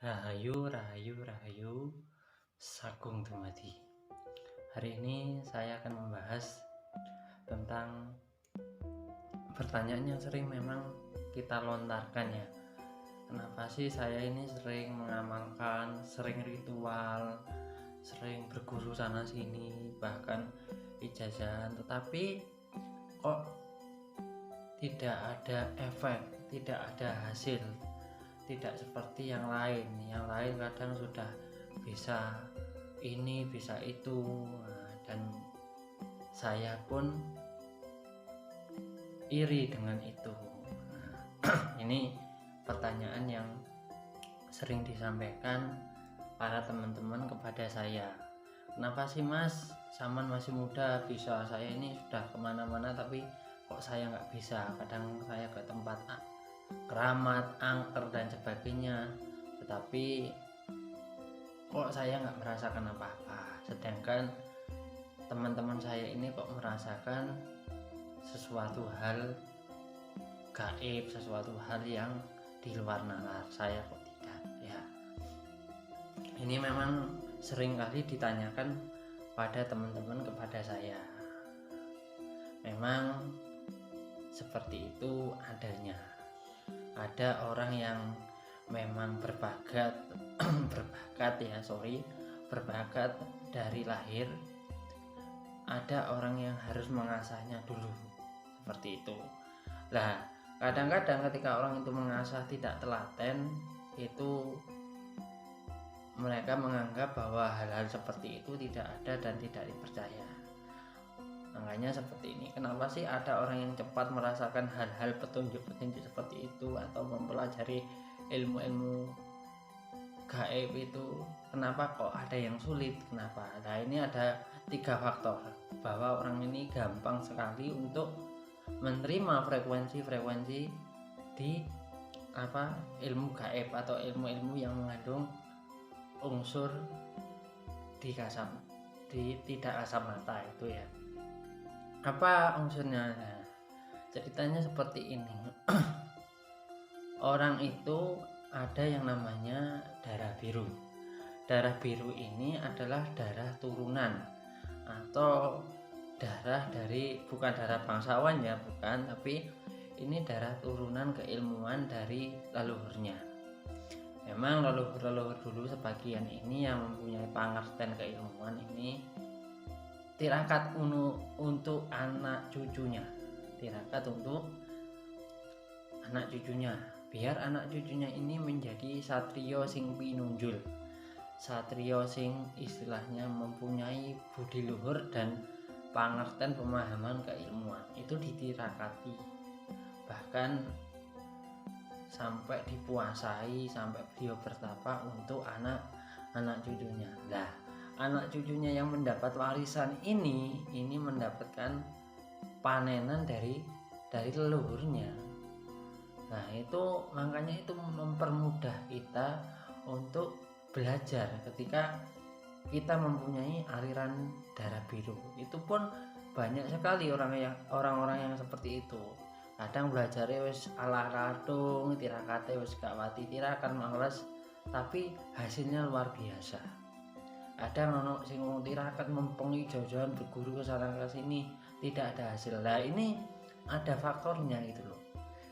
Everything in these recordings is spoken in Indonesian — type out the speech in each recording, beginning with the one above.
Rahayu, rahayu, rahayu, Sagung Dumadi. Hari ini saya akan membahas tentang pertanyaan yang sering memang kita lontarkan ya. Kenapa sih saya ini sering mengamalkan, sering ritual, sering berguru sana sini, bahkan ijazahan, tetapi kok tidak ada efek, tidak ada hasil, tidak seperti yang lain. Yang lain kadang sudah bisa ini, bisa itu, dan saya pun iri dengan itu. Ini pertanyaan yang sering disampaikan para teman-teman kepada saya. Kenapa sih mas, Saman masih muda, bisa, saya ini sudah kemana-mana tapi kok saya nggak bisa. Kadang saya ke tempat keramat, angker dan sebagainya, tetapi kok saya nggak merasakan apa-apa, sedangkan teman-teman saya ini kok merasakan sesuatu hal gaib, sesuatu hal yang di luar nalar. Saya kok tidak ya. Ini memang sering kali ditanyakan pada teman-teman kepada saya. Memang seperti itu adanya. Ada orang yang memang berbakat berbakat dari lahir. Ada orang yang harus mengasahnya dulu, seperti itu. Nah, kadang-kadang ketika orang itu mengasah tidak telaten, itu mereka menganggap bahwa hal-hal seperti itu tidak ada dan tidak dipercaya. Makanya seperti ini, kenapa sih ada orang yang cepat merasakan hal-hal petunjuk-petunjuk seperti itu atau mempelajari ilmu-ilmu gaib itu, kenapa kok ada yang sulit? Kenapa? Nah, ini ada 3 faktor bahwa orang ini gampang sekali untuk menerima frekuensi-frekuensi di ilmu gaib atau ilmu-ilmu yang mengandung unsur tidak kasat mata itu ya. Apa unsurnya? Nah, ceritanya seperti ini. Orang itu ada yang namanya darah biru. Darah biru ini adalah darah turunan atau darah dari, bukan darah bangsawan ya, bukan, tapi ini darah turunan keilmuan dari leluhurnya. Memang leluhur dulu sebagian ini yang mempunyai pangertian keilmuan ini tirakat untuk anak cucunya, biar anak cucunya ini menjadi satrio sing pinunjul, satrio sing istilahnya mempunyai budi luhur dan pangertian pemahaman keilmuan, itu ditirakati, bahkan sampai dipuasai, sampai beliau bertapa untuk anak cucunya. Nah, anak cucunya yang mendapat warisan ini mendapatkan panenan dari leluhurnya. Nah, itu makanya itu mempermudah kita untuk belajar ketika kita mempunyai aliran darah biru. Itu pun banyak sekali orang-orang yang seperti itu. Kadang belajarnya wis ala kadung, tirakate wis gak wati tirakan mangles, tapi hasilnya luar biasa. Ada nono sing tirakat mempengi jauh-jauhan berguru ke sana ke sini tidak ada hasil. Lah, ini ada faktornya gitu loh.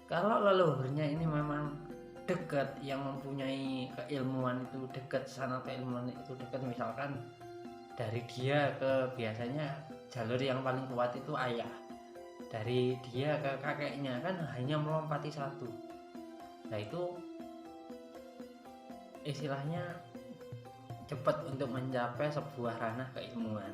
Kalau leluhurnya ini memang dekat, yang mempunyai keilmuan itu dekat, sana keilmuan itu dekat, misalkan dari dia ke, biasanya jalur yang paling kuat itu ayah, dari dia ke kakeknya kan hanya melompati satu. Nah, itu istilahnya cepat untuk mencapai sebuah ranah keilmuan.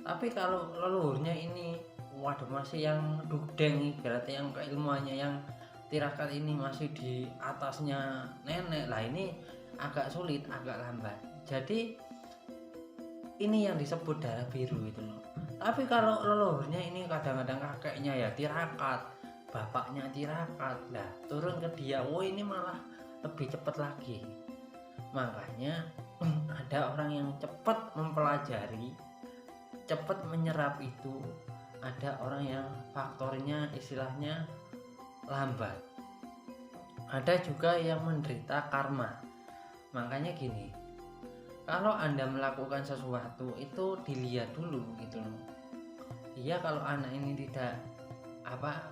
Tapi kalau leluhurnya ini waduh masih yang dugdeng, berarti yang keilmuannya yang tirakat ini masih di atasnya nenek, lah ini agak sulit, agak lambat. Jadi ini yang disebut darah biru itu loh. Tapi kalau leluhurnya ini kadang-kadang kakeknya ya tirakat, bapaknya tirakat, lah turun ke dia, ini malah lebih cepat lagi. Makanya ada orang yang cepat mempelajari, cepat menyerap itu, ada orang yang faktornya istilahnya lambat. Ada juga yang menderita karma. Makanya gini, kalau Anda melakukan sesuatu itu dilihat dulu gitu loh. Iya, kalau anak ini tidak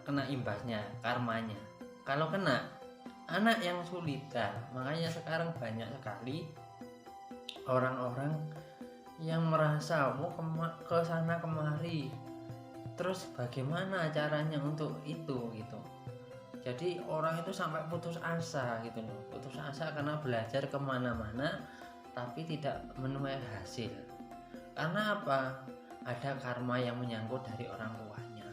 kena imbasnya, karmanya. Kalau kena, anak yang sulit. Makanya sekarang banyak sekali orang-orang yang merasa ke sana kemari, terus bagaimana caranya untuk itu gitu. Jadi orang itu sampai putus asa gitu loh, putus asa karena belajar kemana-mana tapi tidak menuai hasil. Karena apa? Ada karma yang menyangkut dari orang tuanya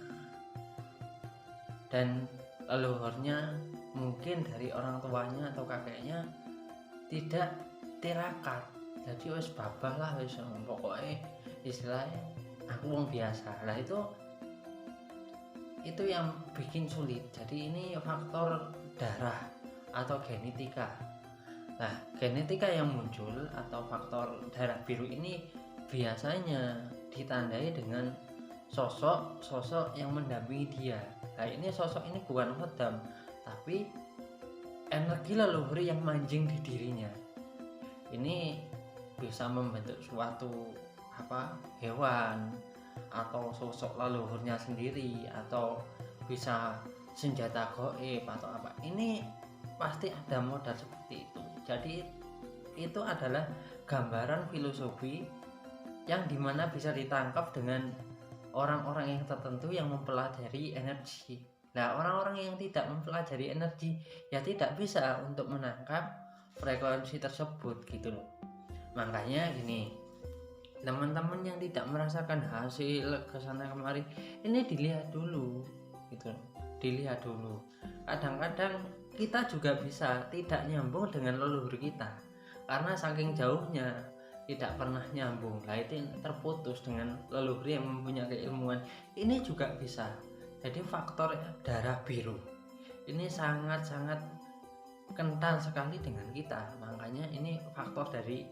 dan leluhurnya, mungkin dari orang tuanya atau kakeknya tidak tirakat. Jadi wis babah lah, wis pokoknya istilahnya aku wong biasa lah. Itu yang bikin sulit. Jadi ini faktor darah atau genetika. Nah, genetika yang muncul atau faktor darah biru ini biasanya ditandai dengan sosok yang mendampingi dia. Nah, ini sosok ini bukan khodam, tapi energi leluhur yang manjing di dirinya. Ini bisa membentuk suatu hewan atau sosok leluhurnya sendiri, atau bisa senjata goib atau apa. Ini pasti ada modal seperti itu. Jadi itu adalah gambaran filosofi yang dimana bisa ditangkap dengan orang-orang yang tertentu yang mempelajari energi. Nah, orang-orang yang tidak mempelajari energi ya tidak bisa untuk menangkap frekuensi tersebut gitu loh. Makanya gini, teman-teman yang tidak merasakan hasil kesana kemari, ini dilihat dulu gitu, dilihat dulu. Kadang-kadang kita juga bisa tidak nyambung dengan leluhur kita karena saking jauhnya tidak pernah nyambung. Nah, itu terputus dengan leluhur yang mempunyai keilmuan. Ini juga bisa jadi faktor darah biru. Ini sangat-sangat kental sekali dengan kita. Makanya ini faktor dari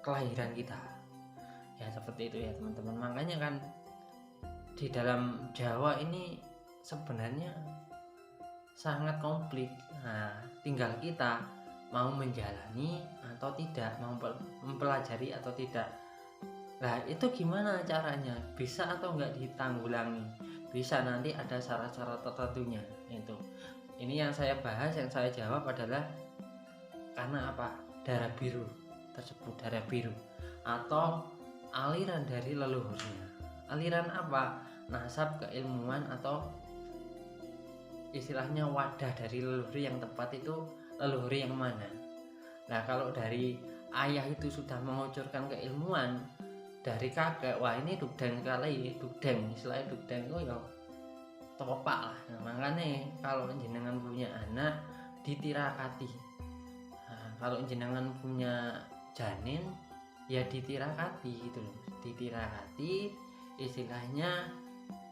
kelahiran kita ya, seperti itu ya teman-teman. Makanya kan di dalam Jawa ini sebenarnya sangat komplit. Nah, tinggal kita mau menjalani atau tidak, mau mempelajari atau tidak. Nah, itu gimana caranya? Bisa atau enggak ditanggulangi? Bisa, nanti ada syarat-syarat tertentunya. Itu ini yang saya bahas, yang saya jawab adalah karena apa? Darah biru tersebut, darah biru atau aliran dari leluhurnya. Aliran apa? Nasab keilmuan atau istilahnya wadah dari leluhur yang tepat itu leluhur yang mana. Nah, kalau dari ayah itu sudah mengucurkan keilmuan, dari kakek, wah ini dugdeng kali, dugdeng, istilahnya dugdeng itu ya topak lah. Nah, makanya kalau jenengan punya anak ditirakati. Nah, kalau jenengan punya janin ya ditirakati gitu loh, ditirakati, istilahnya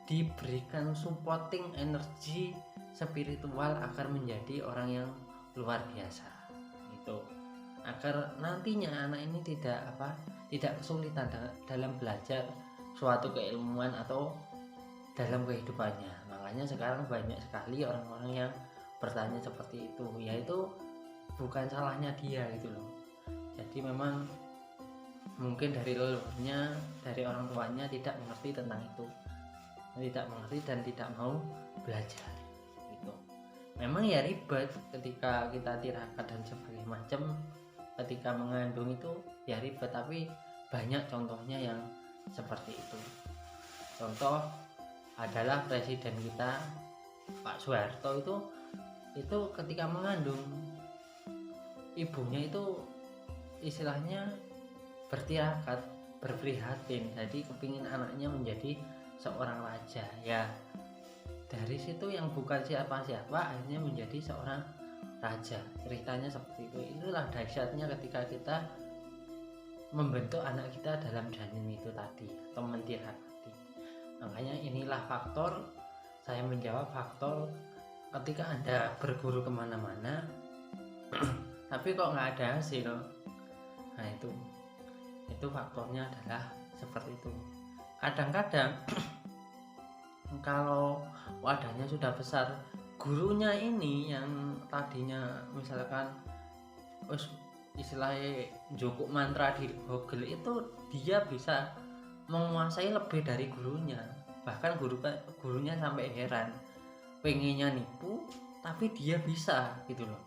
diberikan supporting energi spiritual agar menjadi orang yang luar biasa itu, agar nantinya anak ini tidak kesulitan dalam belajar suatu keilmuan atau dalam kehidupannya. Makanya sekarang banyak sekali orang-orang yang bertanya seperti itu, yaitu bukan salahnya dia gitu loh. Jadi memang mungkin dari leluhurnya, dari orang tuanya tidak mengerti tentang itu, tidak mengerti dan tidak mau belajar gitu. Memang ya ribet ketika kita tirakat dan sebagainya macam, ketika mengandung itu ya ribet, tapi banyak contohnya yang seperti itu. Contoh adalah presiden kita Pak Soeharto itu ketika mengandung, ibunya itu istilahnya bertirakat, berprihatin, jadi kepingin anaknya menjadi seorang raja ya. Dari situ yang bukan siapa-siapa akhirnya menjadi seorang raja. Ceritanya seperti itu. Itulah dahsyatnya ketika kita membentuk anak kita dalam janin itu tadi, atau mentirakati. Makanya inilah faktor, saya menjawab faktor ketika Anda berguru kemana-mana tapi kok nggak ada hasil. Nah, itu faktornya adalah seperti itu. Kadang-kadang kalau wadahnya sudah besar, gurunya ini yang tadinya misalkan istilahnya joko mantra di Google itu dia bisa menguasai lebih dari gurunya, bahkan gurunya sampai heran pengennya nipu tapi dia bisa gitu loh.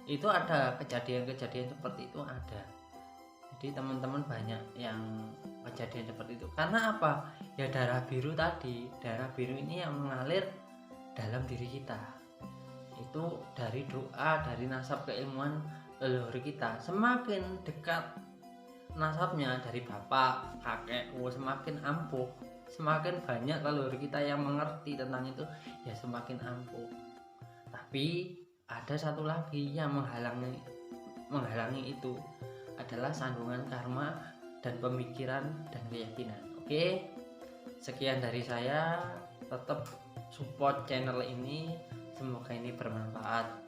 Itu ada kejadian-kejadian seperti itu ada. Jadi teman-teman banyak yang kejadian seperti itu karena apa ya, darah biru tadi, darah biru ini yang mengalir dalam diri kita itu dari doa, dari nasab keilmuan leluhur kita. Semakin dekat nasabnya dari bapak, kakek, semakin ampuh, semakin banyak leluhur kita yang mengerti tentang itu, ya semakin ampuh. Tapi ada satu lagi yang menghalangi itu adalah sandungan karma dan pemikiran dan keyakinan. Oke, sekian dari saya. Tetap support channel ini, semoga ini bermanfaat.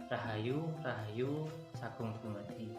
Rahayu, Rahayu, Sagung Dumadi.